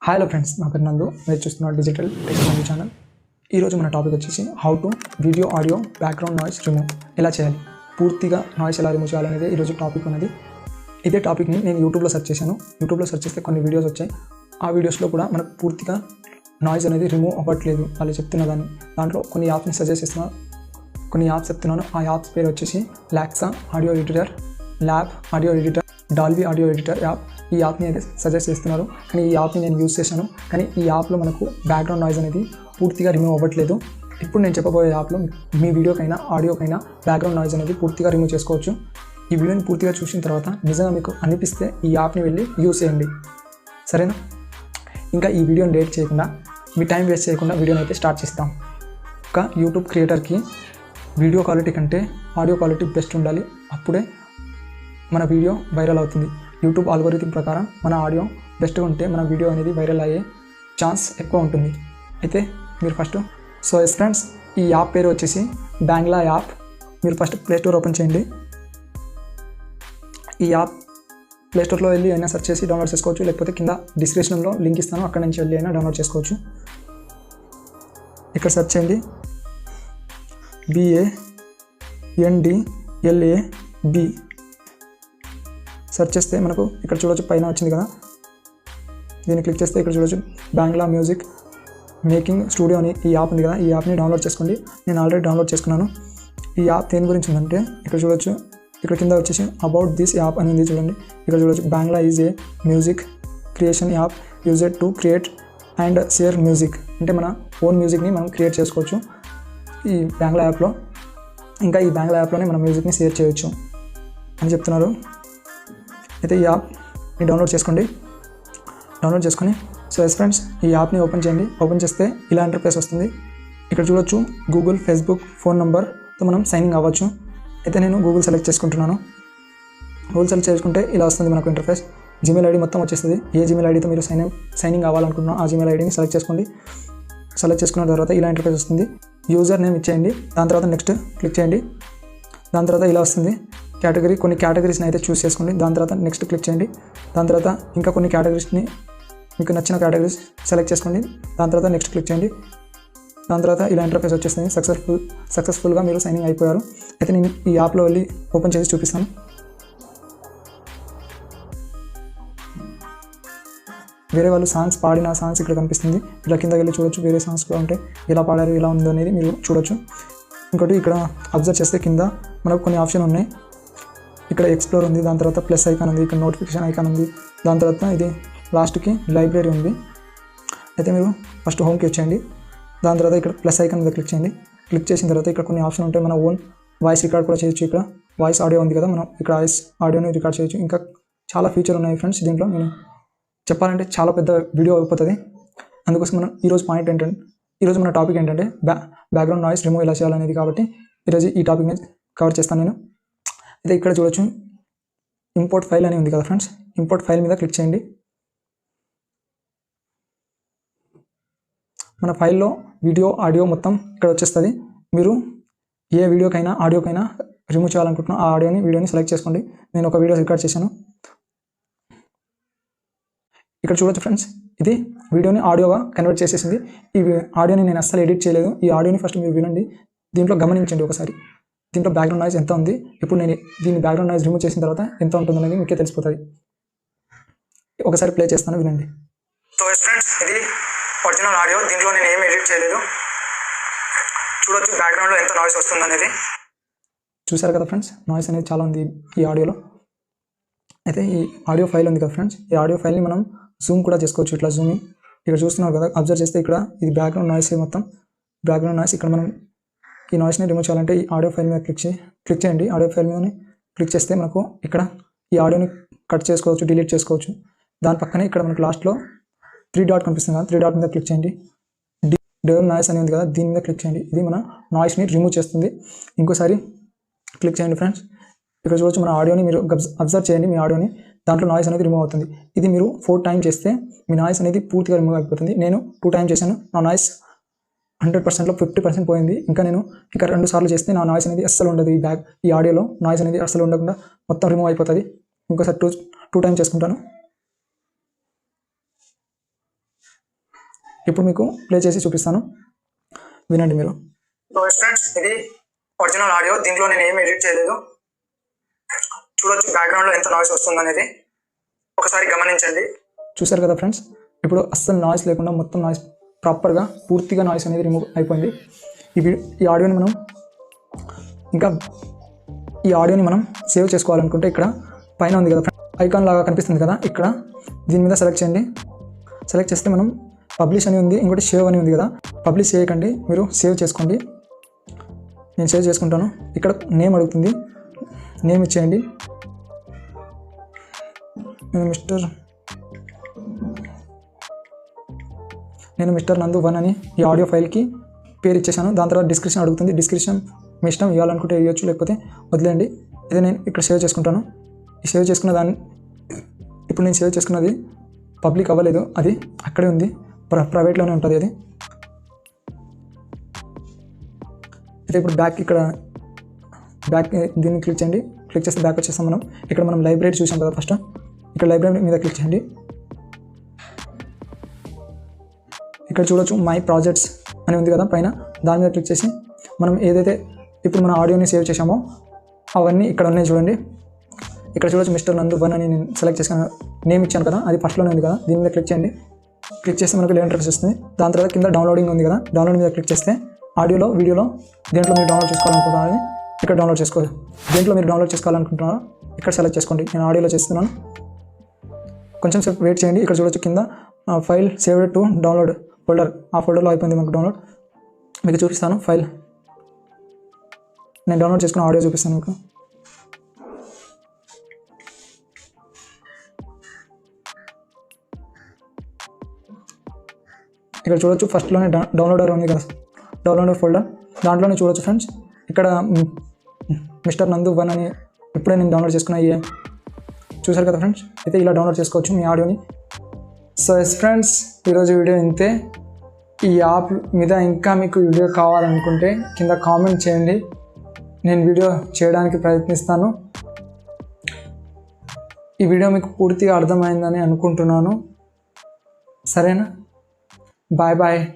Hello friends, నా పేరు నందు. మీరు చూస్తున్న డిజిటల్ టెక్నాలజీ ఛానల్. ఈరోజు మన టాపిక్ వచ్చేసి how to video audio background noise remove ఎలా చేయాలి, పూర్తిగా నాయిస్ ఎలా రిమూవ్ చేయాలనేది ఈరోజు టాపిక్ ఉన్నది. ఇదే టాపిక్ని నేను యూట్యూబ్లో సెర్చ్ చేశాను. యూట్యూబ్లో సెర్చ్ చేస్తే కొన్ని వీడియోస్ వచ్చాయి. ఆ వీడియోస్లో కూడా మనకు పూర్తిగా నాయిస్ అనేది రిమూవ్ అవ్వట్లేదు వాళ్ళు చెప్తున్న దాన్ని. దాంట్లో కొన్ని యాప్స్ని సజెస్ట్ చేస్తున్నారు, కొన్ని యాప్స్ చెప్తున్నాను. ఆ యాప్స్ పేరు వచ్చేసి Lexis audio editor, lab audio editor, Dolby audio editor app. ఈ యాప్ని అయితే సజెస్ట్ చేస్తున్నారు, కానీ ఈ యాప్ని నేను యూజ్ చేశాను. కానీ ఈ యాప్లో మనకు బ్యాక్గ్రౌండ్ నాయిస్ అనేది పూర్తిగా రిమూవ్ అవ్వట్లేదు. ఇప్పుడు నేను చెప్పబోయే యాప్లో మీ వీడియోకైనా ఆడియోకైనా బ్యాక్గ్రౌండ్ నాయిస్ అనేది పూర్తిగా రిమూవ్ చేసుకోవచ్చు. ఈ వీడియోని పూర్తిగా చూసిన తర్వాత నిజంగా మీకు అనిపిస్తే ఈ యాప్ని వెళ్ళి యూజ్ చేయండి, సరేనా? ఇంకా ఈ వీడియోని లేట్ చేయకుండా, మీ టైం వేస్ట్ చేయకుండా వీడియోని అయితే స్టార్ట్ చేస్తాం. ఒక యూట్యూబ్ క్రియేటర్కి వీడియో క్వాలిటీ కంటే ఆడియో క్వాలిటీ బెస్ట్ ఉండాలి. అప్పుడే మన వీడియో వైరల్ అవుతుంది. యూట్యూబ్ ఆల్గోరిథం ప్రకారం మన ఆడియో బెస్ట్గా ఉంటే మన వీడియో అనేది వైరల్ అయ్యే ఛాన్స్ ఎక్కువ ఉంటుంది. అయితే మీరు ఫస్ట్ ఫ్రెండ్స్, ఈ యాప్ పేరు వచ్చేసి బ్యాంగ్లా యాప్. మీరు ఫస్ట్ ప్లేస్టోర్ ఓపెన్ చేయండి. ఈ యాప్ ప్లేస్టోర్లో వెళ్ళి అయినా సెర్చ్ చేసి డౌన్లోడ్ చేసుకోవచ్చు, లేకపోతే కింద డిస్క్రిప్షన్లో లింక్ ఇస్తాను, అక్కడ నుంచి వెళ్ళి అయినా డౌన్లోడ్ చేసుకోవచ్చు. ఇక్కడ సెర్చ్ చేయండి BANDLAB. సెర్చ్ చేస్తే మనకు ఇక్కడ చూడవచ్చు, పైన వచ్చింది కదా, దీన్ని క్లిక్ చేస్తే ఇక్కడ చూడవచ్చు బ్యాంగ్లా మ్యూజిక్ మేకింగ్ స్టూడియో అని ఈ యాప్ ఉంది కదా. ఈ యాప్ని డౌన్లోడ్ చేసుకోండి. నేను ఆల్రెడీ డౌన్లోడ్ చేసుకున్నాను. ఈ యాప్ దేని గురించి ఉందంటే ఇక్కడ చూడవచ్చు, ఇక్కడ కింద వచ్చేసి అబౌట్ దిస్ యాప్ అని ఉంది చూడండి. ఇక్కడ చూడవచ్చు BandLab is a music creation app used to create and share music. అంటే మన ఓన్ మ్యూజిక్ని మనం క్రియేట్ చేసుకోవచ్చు ఈ బ్యాంగ్లా యాప్లో. ఇంకా ఈ బ్యాంగ్లా యాప్లోనే మన మ్యూజిక్ని షేర్ చేయొచ్చు అని చెప్తున్నారు. అయితే ఈ యాప్ని డౌన్లోడ్ చేసుకోండి. డౌన్లోడ్ చేసుకొని ఫ్రెండ్స్, ఈ యాప్ని ఓపెన్ చేయండి. ఓపెన్ చేస్తే ఇలా ఇంటర్ఫేస్ వస్తుంది. ఇక్కడ చూడొచ్చు గూగుల్, ఫేస్బుక్, ఫోన్ నెంబర్తో మనం సైనింగ్ అవ్వచ్చు. అయితే నేను గూగుల్ సెలెక్ట్ చేసుకుంటున్నాను. గూగుల్ సెలెక్ట్ చేసుకుంటే ఇలా వస్తుంది మనకు ఇంటర్ఫేస్. జీమెయిల్ ఐడి మొత్తం వచ్చేస్తుంది. ఏ జీమెయిల్ ఐడితో మీరు సైనింగ్ అవ్వాలనుకుంటున్నారో ఆ జీమెయిల్ ఐడిని సెలెక్ట్ చేసుకోండి. సెలెక్ట్ చేసుకున్న తర్వాత ఇలా ఇంటర్ఫేస్ వస్తుంది. యూజర్ నేమ్ ఇచ్చేయండి. దాని తర్వాత నెక్స్ట్ క్లిక్ చేయండి. దాని తర్వాత ఇలా వస్తుంది కేటగిరీ. కొన్ని కేటగిరీస్ని అయితే చూస్ చేసుకోండి. దాని తర్వాత నెక్స్ట్ క్లిక్ చేయండి. దాని తర్వాత ఇంకా కొన్ని కేటగిరీస్ని, మీకు నచ్చిన కేటగిరీస్ సెలెక్ట్ చేసుకోండి. దాని తర్వాత నెక్స్ట్ క్లిక్ చేయండి. దాని తర్వాత ఇలా ఇంటర్ఫేస్ వచ్చేస్తుంది. సక్సెస్ఫుల్గా మీరు సైనింగ్ అయిపోయారు. అయితే నేను ఈ యాప్లో వెళ్ళి ఓపెన్ చేసి చూపిస్తాను. వేరే వాళ్ళు సాంగ్స్ పాడిన సాంగ్స్ ఇక్కడ కనిపిస్తుంది. ఇలా కిందకి వెళ్ళి చూడొచ్చు, వేరే సాంగ్స్ కూడా ఉంటాయి. ఎలా పాడారు, ఎలా ఉందో అనేది మీరు చూడొచ్చు. ఇంకోటి ఇక్కడ అబ్జర్వ్ చేస్తే కింద మనకు కొన్ని ఆప్షన్ ఉన్నాయి. ఇక్కడ ఎక్స్ప్లోర్ ఉంది, దాని తర్వాత ప్లస్ ఐకాన్ ఉంది, ఇక్కడ నోటిఫికేషన్ ఐకాన్ ఉంది, దాని తర్వాత ఇది లాస్ట్కి లైబ్రరీ ఉంది. అయితే మీరు ఫస్ట్ హోమ్కి వచ్చేయండి. దాని తర్వాత ఇక్కడ ప్లస్ ఐకాన్ మీద క్లిక్ చేయండి. క్లిక్ చేసిన తర్వాత ఇక్కడ కొన్ని ఆప్షన్ ఉంటాయి. మన ఓన్ వాయిస్ రికార్డ్ కూడా చేయొచ్చు. ఇక్కడ వాయిస్ ఆడియో ఉంది కదా, మనం ఇక్కడ వాయిస్ ఆడియోని రికార్డ్ చేయొచ్చు. ఇంకా చాలా ఫీచర్ ఉన్నాయి ఫ్రెండ్స్. దీంట్లో నేను చెప్పాలంటే చాలా పెద్ద వీడియో అయిపోతుంది. అందుకోసం మనం ఈరోజు మన టాపిక్ ఏంటంటే బ్యాక్గ్రౌండ్ నాయిస్ రిమూవ్ ఎలా చేయాలనేది. కాబట్టి ఈరోజు ఈ టాపిక్ని కవర్ చేస్తాను నేను. అయితే ఇక్కడ చూడొచ్చు ఇంపోర్ట్ ఫైల్ అని ఉంది కదా ఫ్రెండ్స్. ఇంపోర్ట్ ఫైల్ మీద క్లిక్ చేయండి. మన ఫైల్లో వీడియో ఆడియో మొత్తం ఇక్కడ వచ్చేస్తుంది. మీరు ఏ వీడియోకైనా ఆడియోకైనా రిమూవ్ చేయాలనుకుంటున్నా ఆ వీడియోని సెలెక్ట్ చేసుకోండి. నేను ఒక వీడియో రికార్డ్ చేశాను. ఇక్కడ చూడొచ్చు ఫ్రెండ్స్, ఇది వీడియోని ఆడియోగా కన్వర్ట్ చేసేసింది. ఈ ఆడియోని నేను అస్సలు ఎడిట్ చేయలేదు. ఈ ఆడియోని ఫస్ట్ మీరు వినండి. దీంట్లో గమనించండి ఒకసారి, దీంట్లో బ్యాక్గ్రౌండ్ నాయిస్ ఎంత ఉంది. ఇప్పుడు నేను దీన్ని బ్యాక్గ్రౌండ్ నాయిస్ రిమూవ్ చేసిన తర్వాత ఎంత ఉంటుందనేది మీకే తెలిసిపోతుంది. ఒకసారి ప్లే చేస్తాను, వినండి. సో ఫ్రెండ్స్, ఇది ఒరిజినల్ ఆడియో. దీంట్లో నేను ఏం ఎడిట్ చేయలేదు. చూడొచ్చు బ్యాక్గ్రౌండ్లో ఎంత నాయిస్ వస్తుంది అనేది. చూసారు కదా ఫ్రెండ్స్, నాయిస్ అనేది చాలా ఉంది ఈ ఆడియోలో. అయితే ఈ ఆడియో ఫైల్ ఉంది కదా ఫ్రెండ్స్, ఈ ఆడియో ఫైల్ని మనం జూమ్ కూడా చేసుకోవచ్చు. ఇట్లా జూమింగ్ ఇక్కడ చూస్తున్నారు కదా, అబ్జర్వ్ చేస్తే ఇక్కడ ఇది బ్యాక్గ్రౌండ్ నాయిస్ మొత్తం. బ్యాక్గ్రౌండ్ నాయిస్ ఇక్కడ మనం ఈ నాయిస్ని రిమూవ్ చేయాలంటే ఈ ఆడియో ఫైల్ మీద క్లిక్ చేయండి. ఆడియో ఫైల్ మీద క్లిక్ చేస్తే మనకు ఇక్కడ ఈ ఆడియోని కట్ చేసుకోవచ్చు, డిలీట్ చేసుకోవచ్చు. దాని పక్కనే ఇక్కడ మనకు లాస్ట్లో 3 డాట్ కనిపిస్తుంది కదా, 3 డాట్ మీద క్లిక్ చేయండి. డెవల్ నాయిస్ అని ఉంది కదా, దీని మీద క్లిక్ చేయండి. ఇది మన నాయిస్ని రిమూవ్ చేస్తుంది. ఇంకోసారి క్లిక్ చేయండి ఫ్రెండ్స్. ఇక్కడ చూడవచ్చు మన ఆడియోని మీరు అబ్జర్వ్ చేయండి. మీ ఆడియోని దాంట్లో నాయిస్ అనేది రిమూవ్ అవుతుంది. ఇది మీరు 4 టైమ్స్ చేస్తే మీ నాయిస్ అనేది పూర్తిగా రిమూవ్ అయిపోతుంది. నేను 2 టైమ్స్ చేశాను. నా నాయిస్ 100%లో 50% పోయింది. ఇంకా 2 సార్లు చేస్తే నా నాయిస్ అనేది అస్సలు ఉండదు. ఈ ఆడియోలో నాయిస్ అనేది అస్సలు ఉండకుండా మొత్తం రిమూవ్ అయిపోతుంది. ఇంకోసారి టూ టైమ్స్ చేసుకుంటాను. ఇప్పుడు మీకు ప్లే చేసి చూపిస్తాను, వినండి మీరు. సో ఫ్రెండ్స్, ఇది ఒరిజినల్ ఆడియో. దీంట్లో నేను ఏం ఎడిట్ చేయలేదు. చూడొచ్చు బ్యాక్గ్రౌండ్లో ఎంత నాయిస్ వస్తుంది అనేది ఒకసారి గమనించండి. చూసారు కదా ఫ్రెండ్స్, ఇప్పుడు అస్సలు నాయిస్ లేకుండా మొత్తం నాయిస్ ప్రాపర్గా పూర్తిగా నాయిస్ అనేది రిమూవ్ అయిపోయింది. ఈ ఆడియోని మనం సేవ్ చేసుకోవాలనుకుంటే ఇక్కడ పైన ఉంది కదా ఐకాన్ లాగా కనిపిస్తుంది కదా, ఇక్కడ దీని మీద సెలెక్ట్ చేయండి. సెలెక్ట్ చేస్తే మనం పబ్లిష్ అని ఉంది, ఇంకోటి సేవ్ అని ఉంది కదా. పబ్లిష్ చేయకండి, మీరు సేవ్ చేసుకోండి. నేను సేవ్ చేసుకుంటాను. ఇక్కడ నేమ్ అడుగుతుంది, నేమ్ ఇచ్చేయండి. నేను మిస్టర్ నందు 1 అని ఈ ఆడియో ఫైల్కి పేరు ఇచ్చేసాను. దాని తర్వాత డిస్క్రిప్షన్ అడుగుతుంది. డిస్క్రిప్షన్ మీ ఇష్టం, ఇవ్వాలనుకుంటే ఇవ్వచ్చు, లేకపోతే వదిలేయండి. ఇది నేను ఇక్కడ సేవ్ చేసుకుంటాను. ఈ సేవ్ చేసుకున్న దాన్ని ఇప్పుడు నేను సేవ్ చేసుకున్నది పబ్లిక్ అవ్వలేదు, అది అక్కడే ఉంది, ప్రైవేట్లోనే ఉంటుంది అది. అయితే ఇప్పుడు బ్యాక్ దీన్ని క్లిక్ చేయండి. క్లిక్ చేస్తే బ్యాక్ వచ్చేస్తాం మనం. ఇక్కడ మనం లైబ్రరీ చూసాం కదా ఫస్ట్, ఇక్కడ లైబ్రరీ మీద క్లిక్ చేయండి. ఇక్కడ చూడొచ్చు మై ప్రాజెక్ట్స్ అని ఉంది కదా పైన, దాని మీద క్లిక్ చేసి మనం ఏదైతే ఇప్పుడు మన ఆడియోని సేవ్ చేసామో అవన్నీ ఇక్కడ ఉన్నాయి చూడండి. ఇక్కడ చూడొచ్చు మిస్టర్ నందు 1 అని నేను సెలెక్ట్ చేసుకున్న నేమ్ ఇచ్చాను కదా, అది ఫస్ట్లోనే ఉంది కదా. దీని మీద క్లిక్ చేయండి. క్లిక్ చేస్తే మనకు ఇంటర్ఫేస్ వస్తుంది. దాని తర్వాత కింద డౌన్లోడింగ్ ఉంది కదా, డౌన్లోడ్ మీద క్లిక్ చేస్తే ఆడియోలో వీడియోలో దేంట్లో మీరు డౌన్లోడ్ చేసుకోవాలనుకుంటున్నారని ఇక్కడ డౌన్లోడ్ చేసుకోవాలి. దేంట్లో మీరు డౌన్లోడ్ చేసుకోవాలనుకుంటున్నారో ఇక్కడ సెలెక్ట్ చేసుకోండి. నేను ఆడియోలో చేస్తున్నాను. కొంచెం సేపు వెయిట్ చేయండి. ఇక్కడ చూడొచ్చు కింద file saved to download folder, ఆ ఫోల్డర్లో అయిపోయింది మనకు డౌన్లోడ్. మీకు చూపిస్తాను ఫైల్, నేను డౌన్లోడ్ చేసుకున్న ఆడియో చూపిస్తాను మీకు. ఇక్కడ చూడొచ్చు ఫస్ట్లోనే డౌన్లోడర్ ఉంది కదా, డౌన్లోడర్ ఫోల్డర్, దాంట్లోనే చూడొచ్చు ఫ్రెండ్స్. ఇక్కడ మిస్టర్ నందు 1 అని ఇప్పుడే నేను డౌన్లోడ్ చేసుకున్న చూసారు కదా ఫ్రెండ్స్. అయితే ఇలా డౌన్లోడ్ చేసుకోవచ్చు మీ ఆడియోని. సో ఫ్రెండ్స్, ఈరోజు వీడియో ఇంతే. ఈ యాప్ మీద ఇంకా మీకు వీడియో కావాలనుకుంటే కింద కామెంట్ చేయండి, నేను వీడియో చేయడానికి ప్రయత్నిస్తాను. ఈ వీడియో మీకు పూర్తిగా అర్థమైందని అనుకుంటున్నాను. సరేనా? Bye bye.